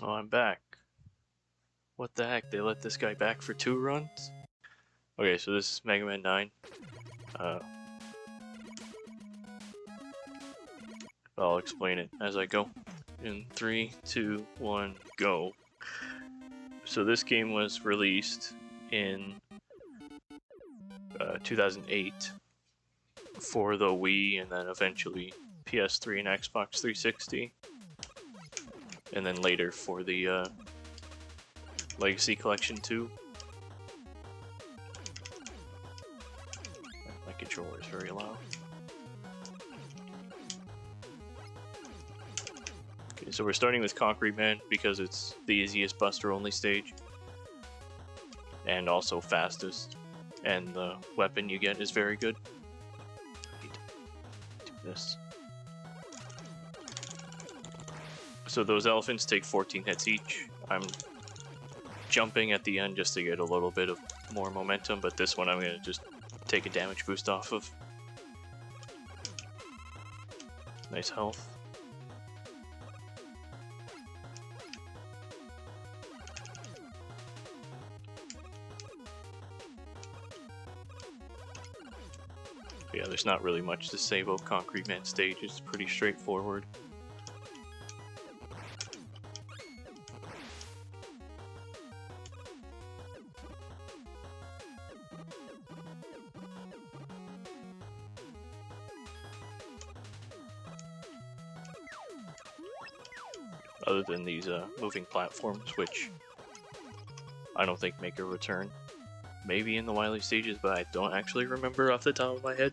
Oh, I'm back. What the heck? They let this guy back for 2 runs? Okay, so this is Mega Man 9. I'll explain it as I go. In 3, 2, 1, go. So this game was released in 2008 for the Wii, and then eventually PS3 and Xbox 360. And then later for the Legacy Collection 2. My controller is very loud. Okay, so we're starting with Concrete Man because it's the easiest Buster only stage. And also fastest. And the weapon you get is very good. Do this. So those elephants take 14 hits each. I'm jumping at the end just to get a little bit of more momentum, but this one I'm going to just take a damage boost off of. Nice health. But yeah, there's not really much to say about Concrete Man stage, it's pretty straightforward. Other than these moving platforms, which I don't think make a return. Maybe in the Wily stages, but I don't actually remember off the top of my head.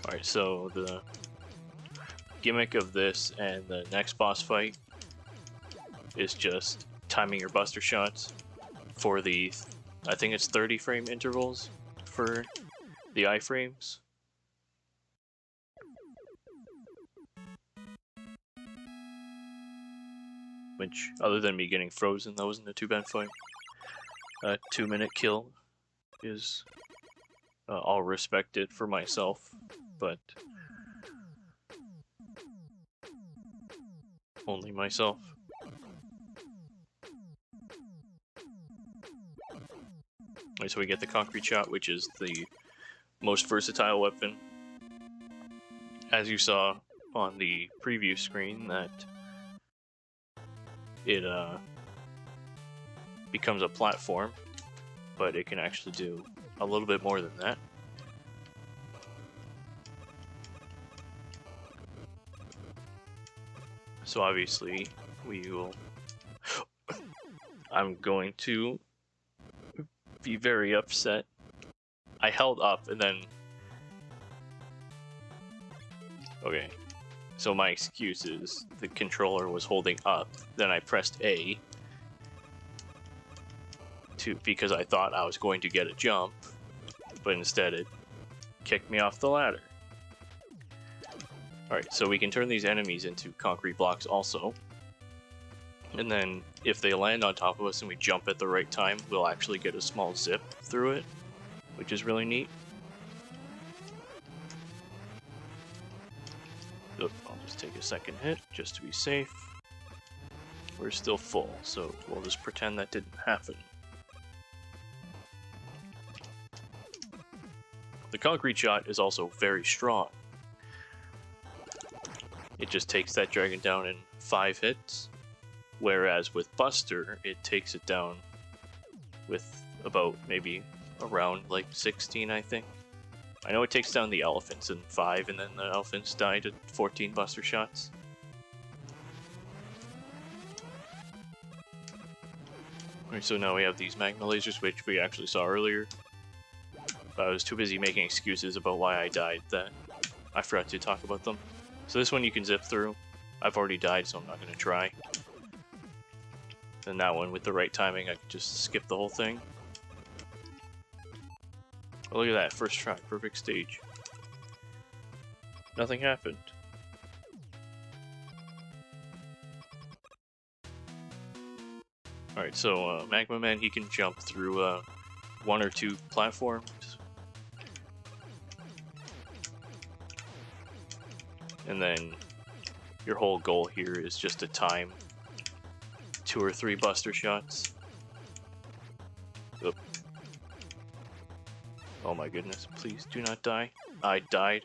Alright, so the gimmick of this and the next boss fight is just timing your buster shots for the, I think it's 30 frame intervals for the iframes. Which, other than me getting frozen, that wasn't a too bad fight. A 2-minute kill is all respected for myself, but only myself. Right, so we get the Concrete Shot, which is the most versatile weapon. As you saw on the preview screen, that it becomes a platform, but it can actually do a little bit more than that. So obviously we will I'm going to be very upset. I held up and then okay, so my excuse is the controller was holding up, then I pressed A because I thought I was going to get a jump, but instead it kicked me off the ladder. Alright, so we can turn these enemies into concrete blocks also. And then if they land on top of us and we jump at the right time, we'll actually get a small zip through it, which is really neat. I'll just take a second hit just to be safe. We're still full, so we'll just pretend that didn't happen. The Concrete Shot is also very strong. It just takes that dragon down in 5 hits, whereas with Buster, it takes it down with about maybe around like 16, I think. I know it takes down the elephants in 5, and then the elephants die to 14 Buster shots. Alright, so now we have these magma lasers, which we actually saw earlier. But I was too busy making excuses about why I died that I forgot to talk about them. So this one you can zip through. I've already died, so I'm not going to try. And that one, with the right timing, I can just skip the whole thing. Oh, look at that, first try, perfect stage. Nothing happened. Alright, so Magma Man, he can jump through 1 or 2 platforms And then your whole goal here is just to time 2 or 3 buster shots. Oop. Oh my goodness, please do not die. I died.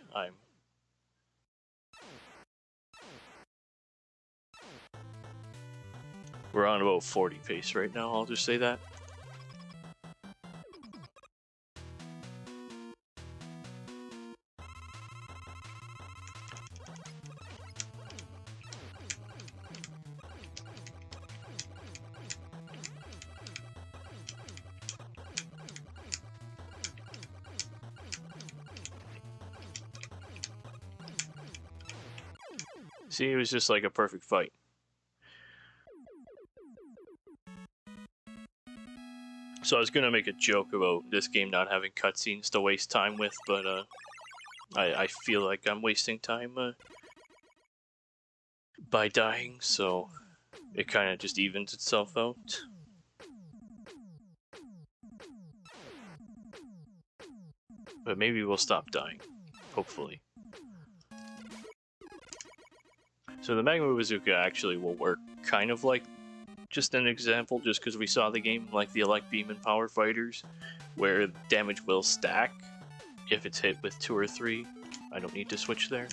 We're on about 40 pace right now, I'll just say that. See, it was just like a perfect fight. So I was gonna make a joke about this game not having cutscenes to waste time with, but I feel like I'm wasting time by dying, so it kind of just evens itself out. But maybe we'll stop dying, hopefully. So the Magma Bazooka actually will work kind of like just an example, just because we saw the game like the Elect Beam and Power Fighters, where damage will stack if it's hit with 2 or 3. I don't need to switch there.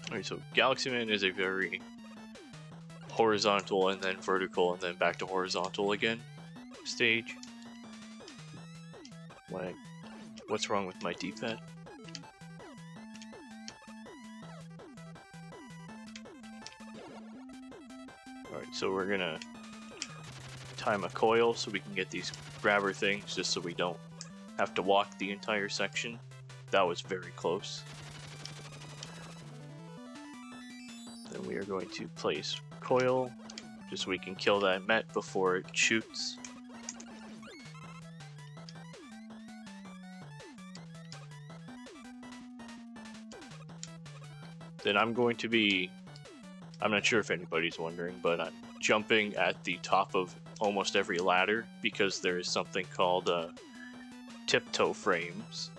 Alright, so Galaxy Man is a very horizontal and then vertical and then back to horizontal again stage. What's wrong with my D-pad? Alright, so we're gonna time a coil so we can get these grabber things just so we don't have to walk the entire section. That was very close. Then we are going to place coil just so we can kill that Met before it shoots. Then I'm going to be, I'm not sure if anybody's wondering, but I'm jumping at the top of almost every ladder because there is something called tiptoe frames,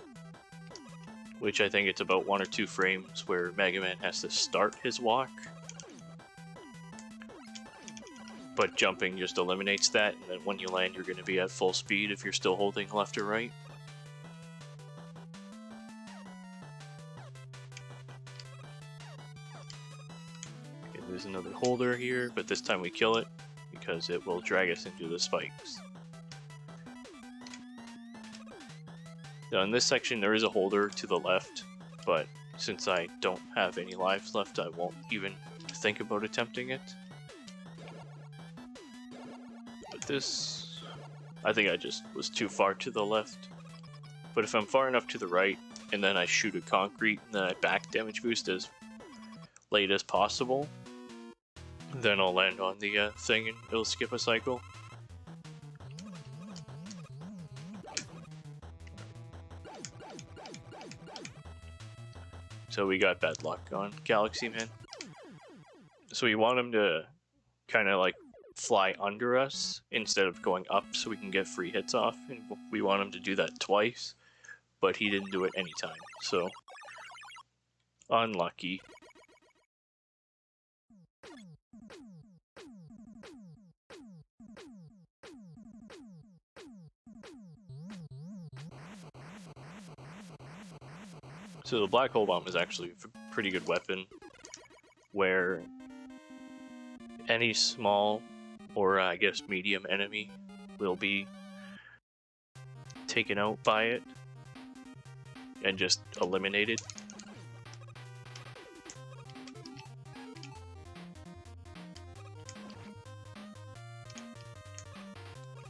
which I think it's about 1 or 2 frames where Mega Man has to start his walk. But jumping just eliminates that, and then when you land you're going to be at full speed if you're still holding left or right. There's another holder here, but this time we kill it because it will drag us into the spikes. Now in this section there is a holder to the left, but since I don't have any lives left I won't even think about attempting it. But this, I think I just was too far to the left. But if I'm far enough to the right and then I shoot a concrete and then I back damage boost as late as possible, then I'll land on the thing and it'll skip a cycle. So we got bad luck on Galaxy Man. So we want him to kind of like fly under us instead of going up so we can get free hits off. And we want him to do that twice, but he didn't do it anytime. So unlucky. So the Black Hole Bomb is actually a pretty good weapon where any small or I guess medium enemy will be taken out by it and just eliminated.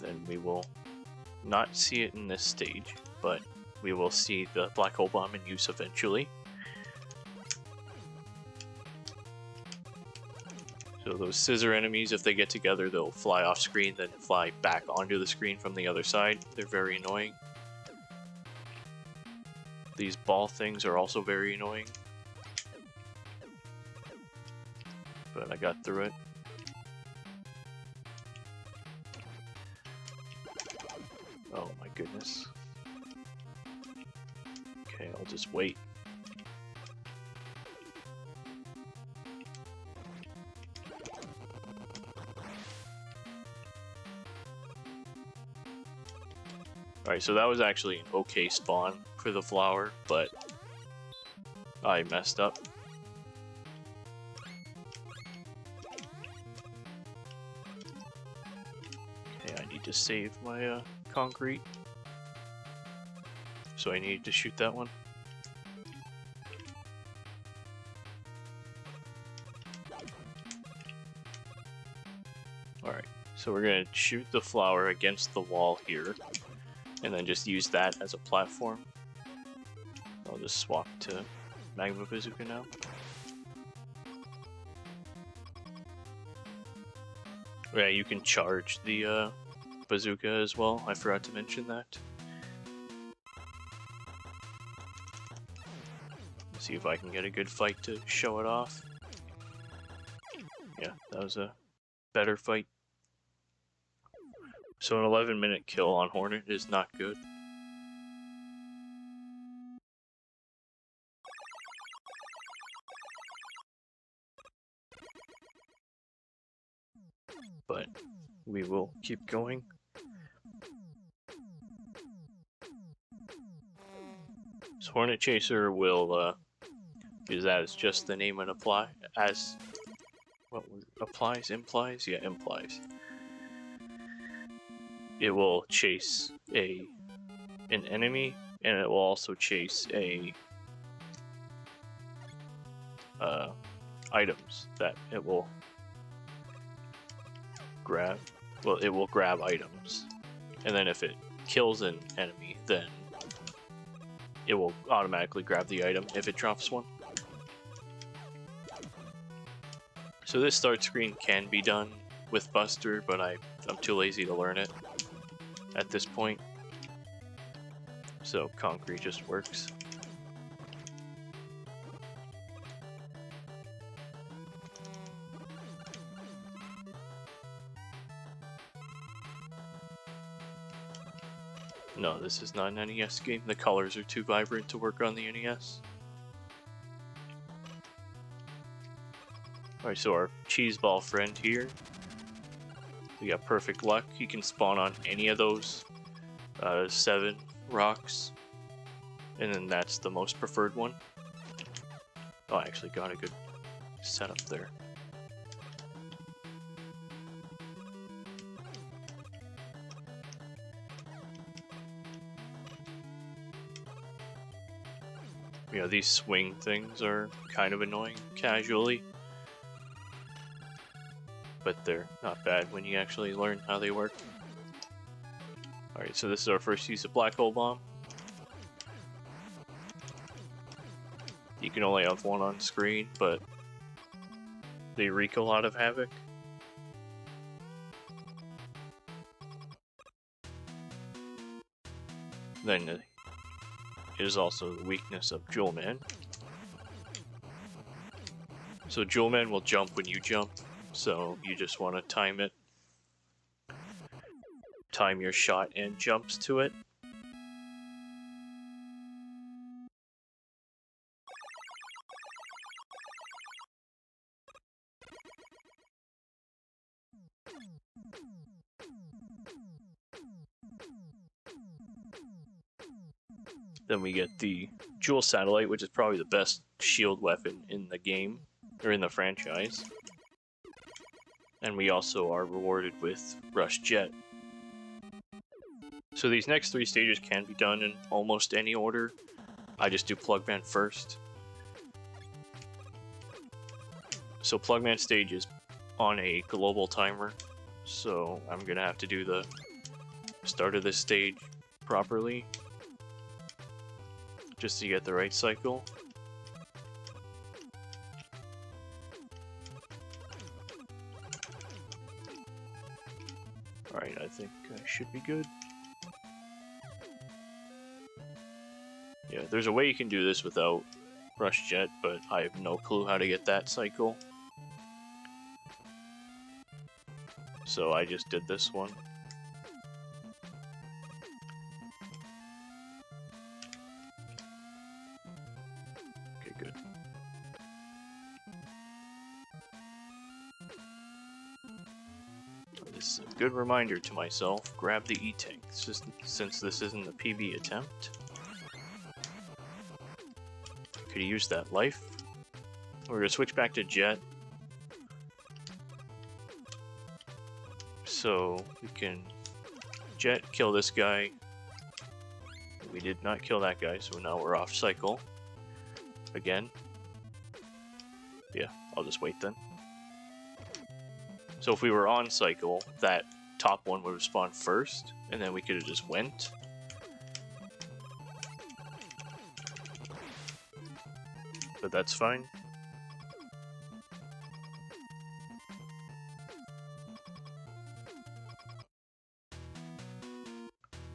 Then we will not see it in this stage, but we will see the Black Hole Bomb in use eventually. So those scissor enemies, if they get together, they'll fly off screen, then fly back onto the screen from the other side. They're very annoying. These ball things are also very annoying. But I got through it. just wait. Alright, so that was actually an okay spawn for the flower, but I messed up. Okay, I need to save my concrete. So I need to shoot that one. Alright, so we're gonna shoot the flower against the wall here, and then just use that as a platform. I'll just swap to Magma Bazooka now. Yeah, you can charge the bazooka as well. I forgot to mention that. Let's see if I can get a good fight to show it off. Yeah, that was a better fight. So an 11-minute kill on Hornet is not good. But we will keep going. So Hornet Chaser will use that as just the name and apply as what applies, implies? Yeah, implies. It will chase an enemy, and it will also chase items that it will grab. Well, it will grab items, and then if it kills an enemy, then it will automatically grab the item if it drops one. So this start screen can be done with Buster, but I'm too lazy to learn it at this point. So concrete just works. No, this is not an NES game. The colors are too vibrant to work on the NES. Alright, so our cheese ball friend here, we got perfect luck. He can spawn on any of those 7 rocks, and then that's the most preferred one. Oh, I actually got a good setup there. You know, these swing things are kind of annoying casually, but they're not bad when you actually learn how they work. Alright, so this is our first use of Black Hole Bomb. You can only have one on screen, but they wreak a lot of havoc. Then it is also the weakness of Jewel Man. So Jewel Man will jump when you jump, so you just want to time it. Time your shot and jumps to it. Then we get the Jewel Satellite, which is probably the best shield weapon in the game, or in the franchise. And we also are rewarded with Rush Jet. So these next 3 stages can be done in almost any order. I just do Plugman first. So Plugman stage is on a global timer, so I'm gonna have to do the start of this stage properly, just to get the right cycle. Alright, I think I should be good. Yeah, there's a way you can do this without Rush Jet, but I have no clue how to get that cycle. So I just did this one. This is a good reminder to myself. Grab the E-Tank, since this isn't a PB attempt. Could have used that life. We're gonna switch back to Jet. So we can Jet, kill this guy. We did not kill that guy, so now we're off cycle. Again. Yeah, I'll just wait then. So if we were on cycle, that top one would have spawned first, and then we could have just went. But that's fine.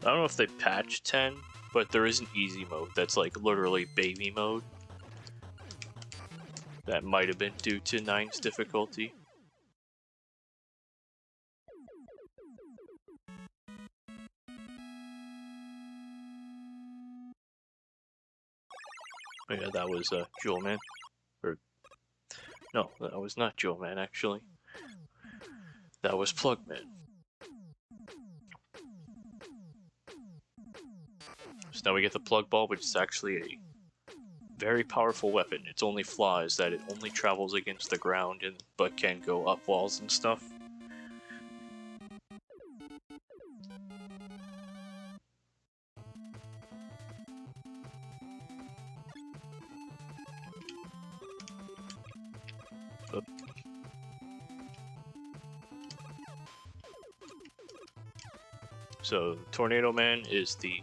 I don't know if they patched 10, but there is an easy mode that's like literally baby mode. That might have been due to 9's difficulty. Oh yeah, that was Jewel Man. Or no, that was not Jewel Man actually. That was Plug Man. So now we get the Plug Ball, which is actually a very powerful weapon. Its only flaw is that it only travels against the ground, but can go up walls and stuff. So Tornado Man is the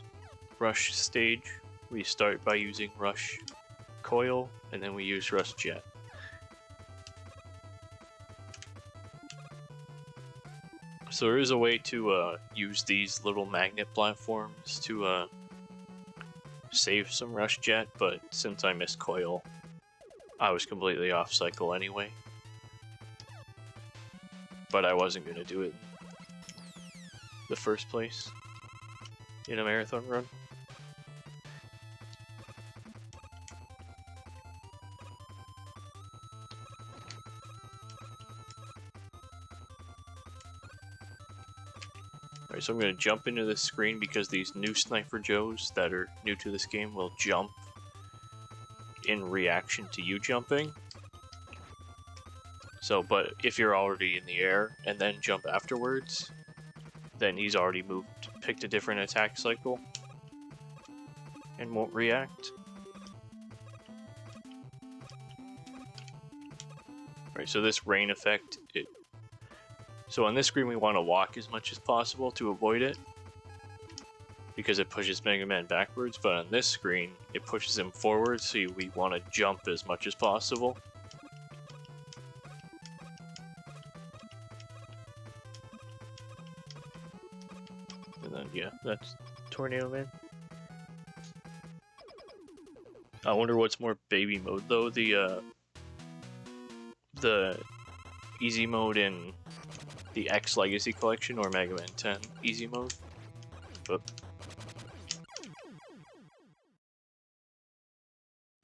rush stage. We start by using rush coil, and then we use rush jet. So there is a way to use these little magnet platforms to save some rush jet, but since I missed coil, I was completely off cycle anyway. But I wasn't going to do it in the first place in a marathon run. Alright, so I'm going to jump into this screen because these new Sniper Joes that are new to this game will jump in reaction to you jumping. So, but if you're already in the air and then jump afterwards, then he's already moved, picked a different attack cycle, and won't react. Right, so this rain effect, so on this screen we want to walk as much as possible to avoid it, because it pushes Mega Man backwards, but on this screen it pushes him forward, so we want to jump as much as possible. And then, yeah, that's Tornado Man. I wonder what's more baby mode though, the easy mode in the X Legacy Collection or Mega Man 10 easy mode. But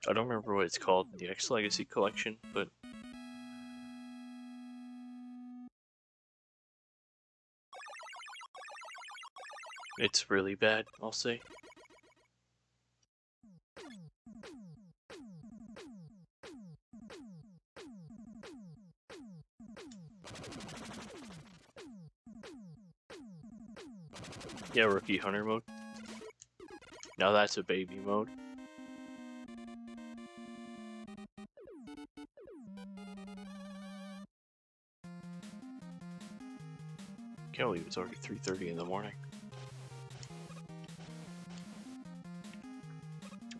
I don't remember what it's called in the X Legacy Collection, but it's really bad, I'll say. Yeah, Rookie Hunter mode. Now that's a baby mode. Can't believe it's already 3:30 in the morning.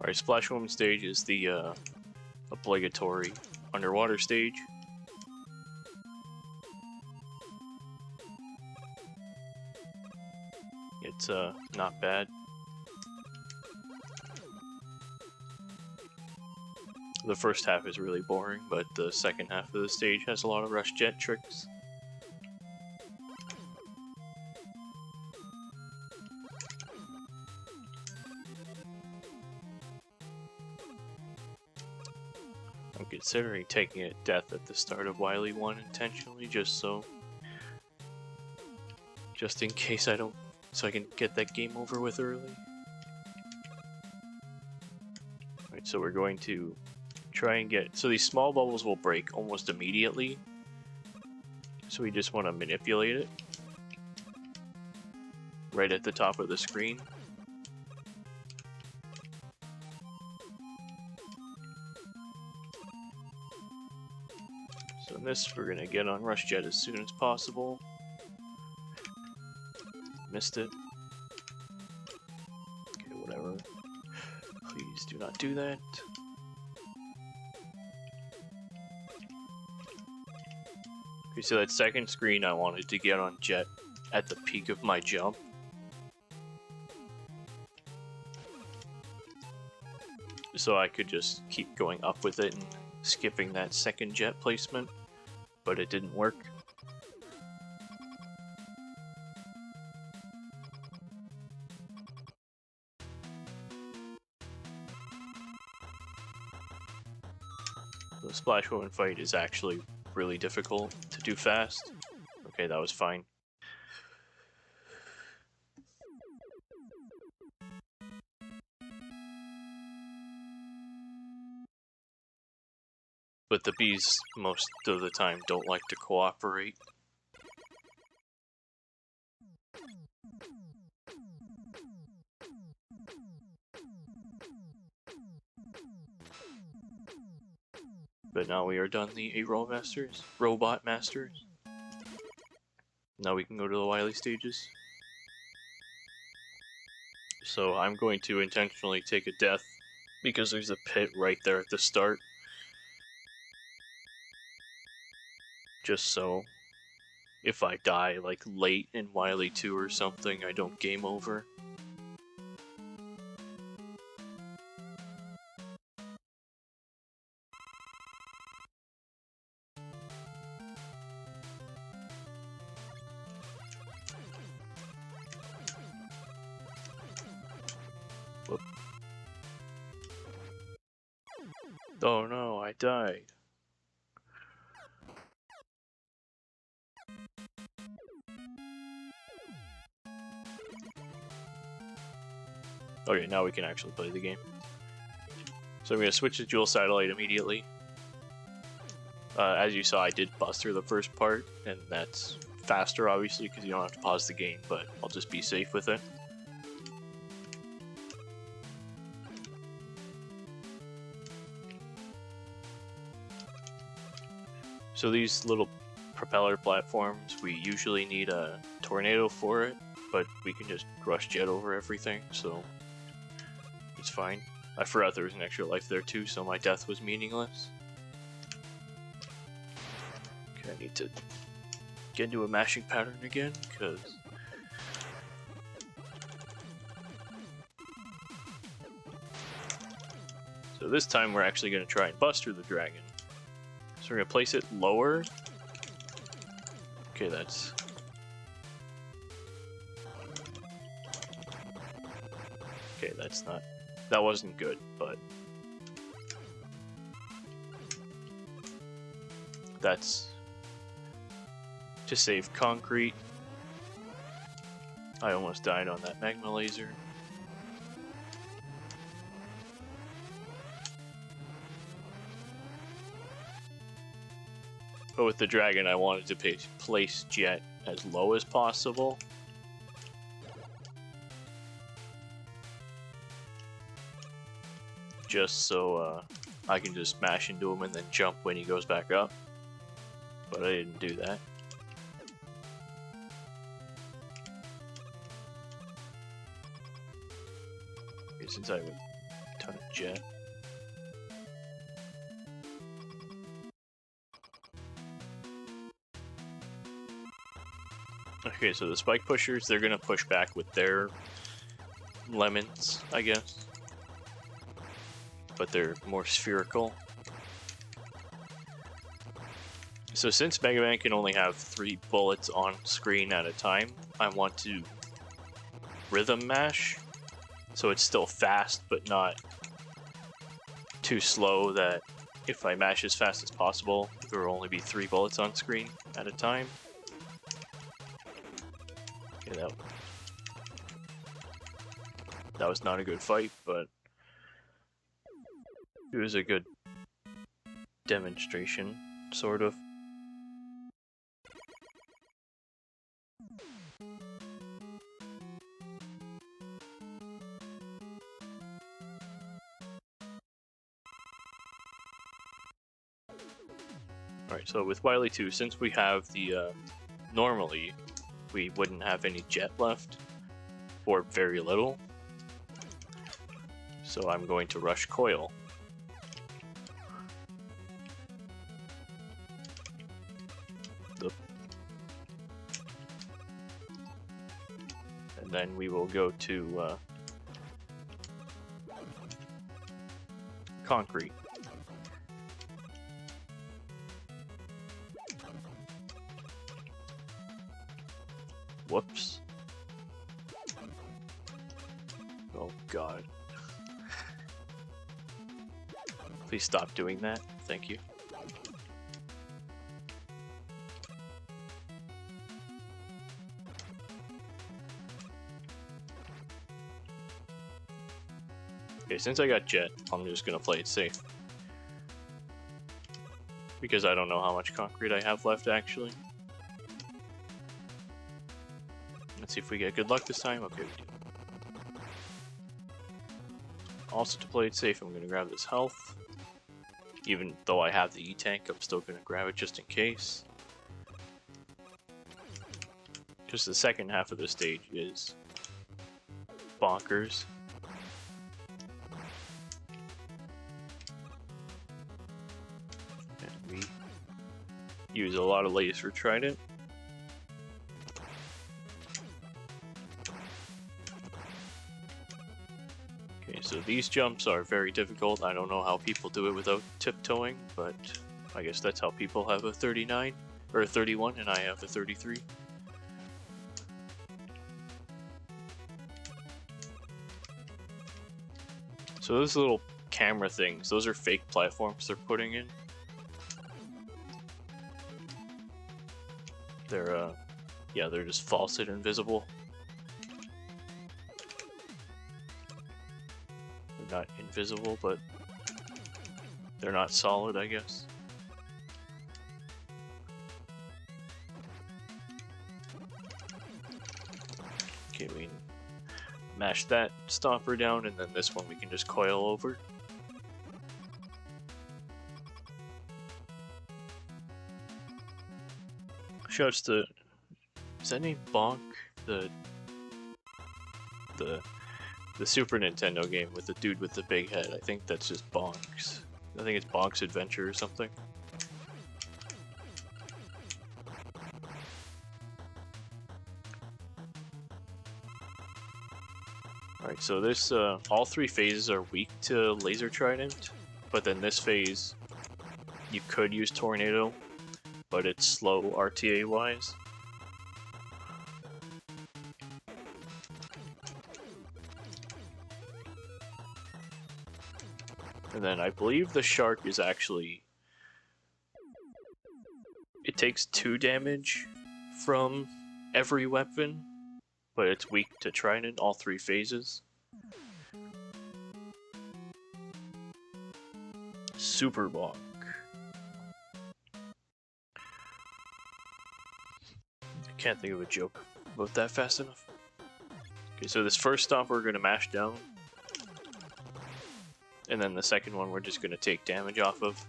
Alright, Splash Woman stage is the obligatory underwater stage. It's not bad. The first half is really boring, but the second half of the stage has a lot of rush jet tricks. I'm considering taking a death at the start of Wily 1 intentionally, just so Just in case I don't, so I can get that game over with early. Alright, so we're going to try and get, so these small bubbles will break almost immediately. So we just want to manipulate it right at the top of the screen. So in this, we're going to get on Rush Jet as soon as possible. Missed it. Okay, whatever. Please do not do that. Okay, so that second screen I wanted to get on Jet at the peak of my jump. So I could just keep going up with it and skipping that second jet placement, but it didn't work. The Splash Woman fight is actually really difficult to do fast. Okay, that was fine. But the bees, most of the time, don't like to cooperate. But now we are done the 8 robot masters. Now we can go to the Wily stages. So I'm going to intentionally take a death because there's a pit right there at the start. Just so if I die like late in Wily 2 or something, I don't game over. Whoop. Oh no, I died. Okay, now we can actually play the game. So I'm going to switch to Dual Satellite immediately. As you saw, I did bust through the first part, and that's faster, obviously, because you don't have to pause the game, but I'll just be safe with it. So these little propeller platforms, we usually need a tornado for it, but we can just Rush Jet over everything, so it's fine. I forgot there was an extra life there too, so my death was meaningless. Okay, I need to get into a mashing pattern again, because so this time we're actually going to try and bust through the dragon. So we're going to place it lower. Okay, that's... Okay, that's not... That wasn't good, but... That's... to save concrete. I almost died on that magma laser. But with the dragon, I wanted to place Jet as low as possible. Just so I can just smash into him and then jump when he goes back up. But I didn't do that. Okay, since I have a ton of Jet. Okay, so the spike pushers, they're gonna push back with their lemons, I guess. But they're more spherical. So since Mega Man can only have 3 bullets on screen at a time, I want to rhythm mash, so it's still fast but not too slow that if I mash as fast as possible, there will only be 3 bullets on screen at a time. Okay, that was not a good fight, but it was a good demonstration, sort of. Alright, so with Wily 2, since we have the, normally, we wouldn't have any jet left, or very little. So I'm going to rush Coil. And then we will go to, Concrete. Whoops. Oh god. Please stop doing that. Thank you. Okay, since I got Jet, I'm just gonna play it safe. Because I don't know how much concrete I have left, actually. Let's see if we get good luck this time. Okay, we do. Also, to play it safe, I'm gonna grab this health. Even though I have the E-Tank, I'm still gonna grab it just in case. Just the second half of the stage is bonkers. And we use a lot of laser trident. Okay, so these jumps are very difficult. I don't know how people do it without tiptoeing, but I guess that's how people have a 39 or a 31 and I have a 33. So those little camera things, those are fake platforms they're putting in. They're, yeah, they're just false and invisible. They're not invisible, but they're not solid, I guess. Okay, we mash that stopper down, and then this one we can just coil over. Shouts to, is that name Bonk? The Super Nintendo game with the dude with the big head. I think that's just Bonk's. I think it's Bonk's Adventure or something. Alright, so this, all three phases are weak to Laser Trident, but then this phase, you could use Tornado, but it's slow RTA-wise. And then I believe the Shark is actually... It takes 2 damage from every weapon, but it's weak to Trident, all 3 phases. Super Bonk. I can't think of a joke about that fast enough. Okay, so this first stop we're going to mash down. And then the second one we're just going to take damage off of.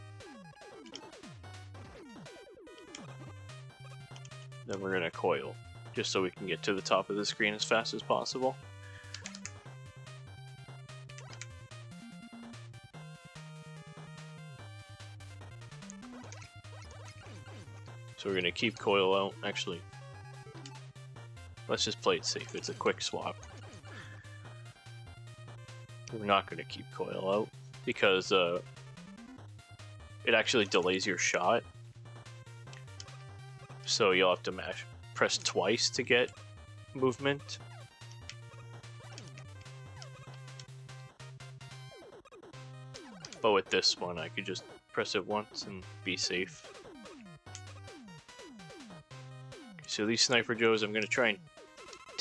Then we're going to coil, just so we can get to the top of the screen as fast as possible. So we're going to keep coil out. Actually, let's just play it safe. It's a quick swap. We're not going to keep coil out because it actually delays your shot. So you'll have to press twice to get movement. But with this one, I could just press it once and be safe. So these Sniper Joes, I'm going to try and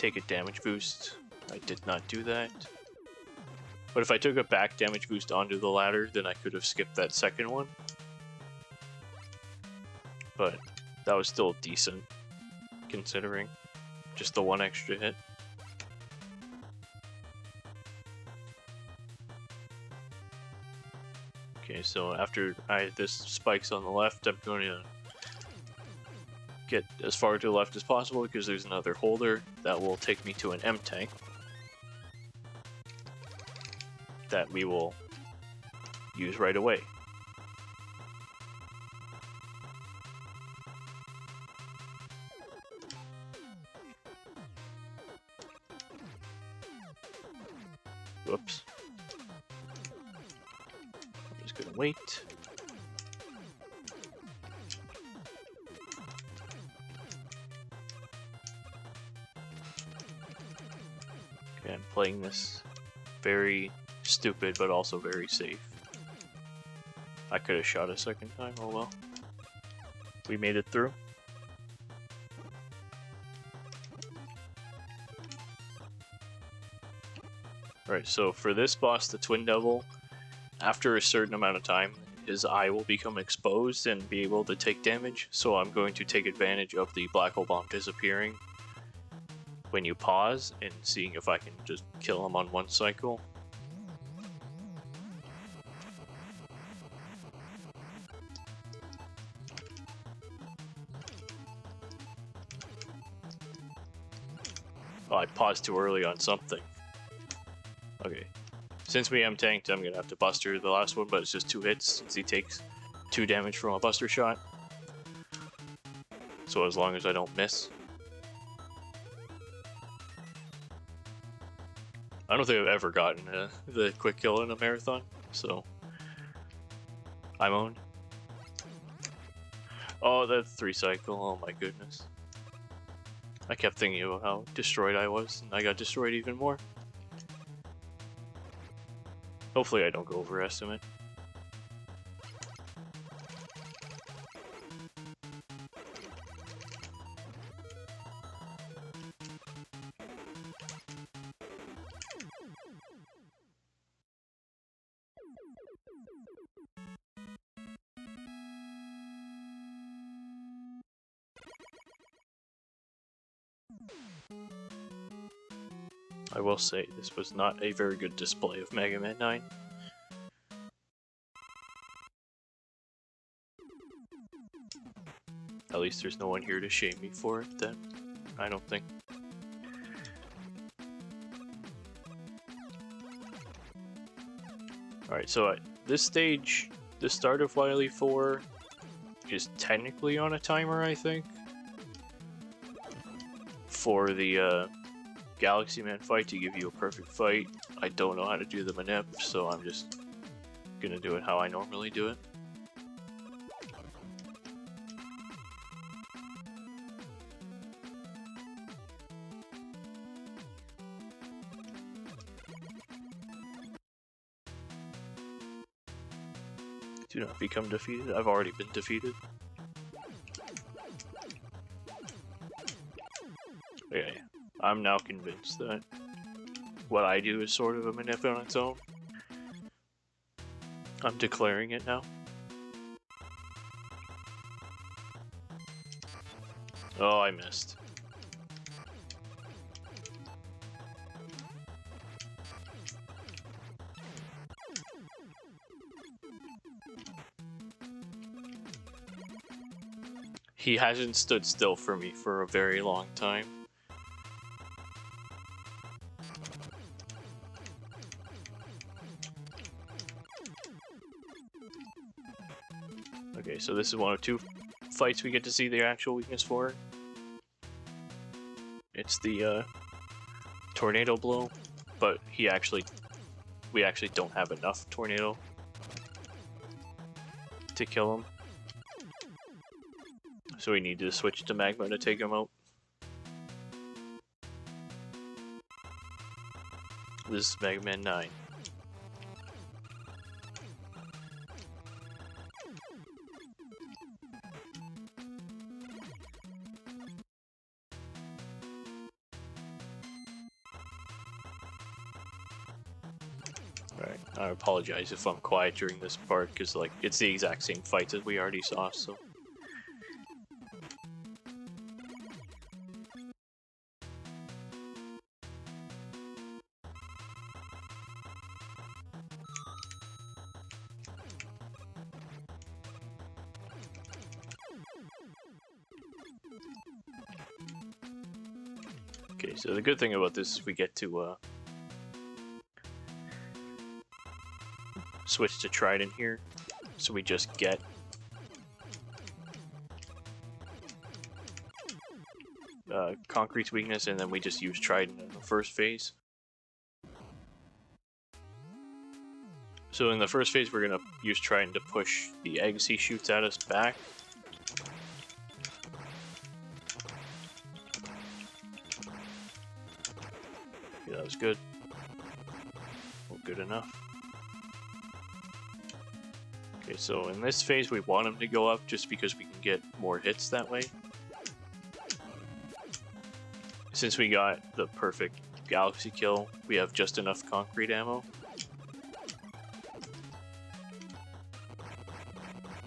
take a damage boost. I did not do that. But if I took a back damage boost onto the ladder, then I could have skipped that second one. But that was still decent, considering just the one extra hit. Okay, so after this spikes on the left, I'm going to get as far to the left as possible because there's another holder that will take me to an M tank that we will use right away. Whoops. I'm just gonna wait. Okay, I'm playing this very stupid, but also very safe. I could have shot a second time, oh well. We made it through. Alright, so for this boss, the Twin Devil, after a certain amount of time, his eye will become exposed and be able to take damage, so I'm going to take advantage of the Black Hole Bomb disappearing when you pause and seeing if I can just kill him on one cycle. Oh, I paused too early on something. Okay. Since we M-tanked, I'm gonna have to buster the last one, but it's just 2 hits since he takes 2 damage from a buster shot. So as long as I don't miss. I don't think I've ever gotten the quick kill in a marathon, so I'm owned. Oh, that 3 cycle, oh my goodness. I kept thinking about how destroyed I was, and I got destroyed even more. Hopefully I don't go overestimate. I will say, this was not a very good display of Mega Man 9. At least there's no one here to shame me for it then, I don't think. Alright, so at this stage, the start of Wily 4 is technically on a timer, I think. For the Galaxy Man fight to give you a perfect fight. I don't know how to do the manip, so I'm just gonna do it how I normally do it. Do not become defeated. I've already been defeated. Okay, I'm now convinced that what I do is sort of a manip on its own. I'm declaring it now. Oh, I missed. He hasn't stood still for me for a very long time. Okay, so this is one of 2 fights we get to see the actual weakness for. It's the tornado blow, but we actually don't have enough tornado to kill him. So we need to switch to magma to take him out. This is Mega Man 9. Right. I apologize if I'm quiet during this part, because like it's the exact same fight as we already saw, so. Okay, so the good thing about this is we get to switch to Trident here, so we just get Concrete's weakness, and then we just use Trident in the first phase. So in the first phase, we're gonna use Trident to push the eggs he shoots at us back. Okay, that was good. Well, good enough. Okay, so in this phase, we want him to go up just because we can get more hits that way. Since we got the perfect galaxy kill, we have just enough concrete ammo.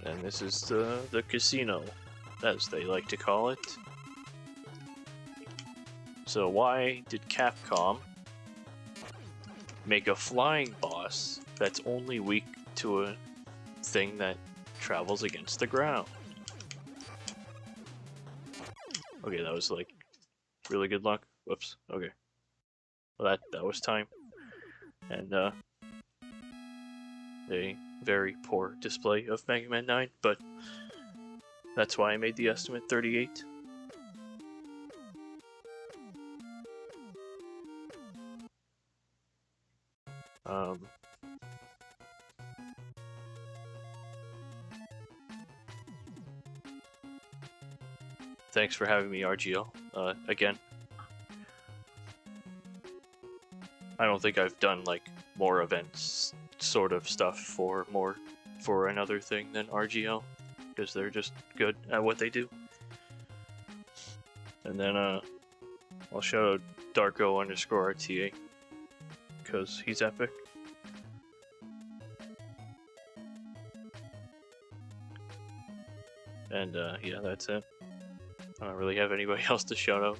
And this is the casino, as they like to call it. So why did Capcom make a flying boss that's only weak to a thing that travels against the ground? Okay, that was like really good luck. Whoops. Okay. Well, that was time. And a very poor display of Mega Man 9, but that's why I made the estimate 38. Thanks for having me, RGL, again. I don't think I've done like more events sort of stuff for another thing than RGL, because they're just good at what they do. And then I'll shout out Darko_RTA, because he's epic. And yeah, that's it. I don't really have anybody else to shout out.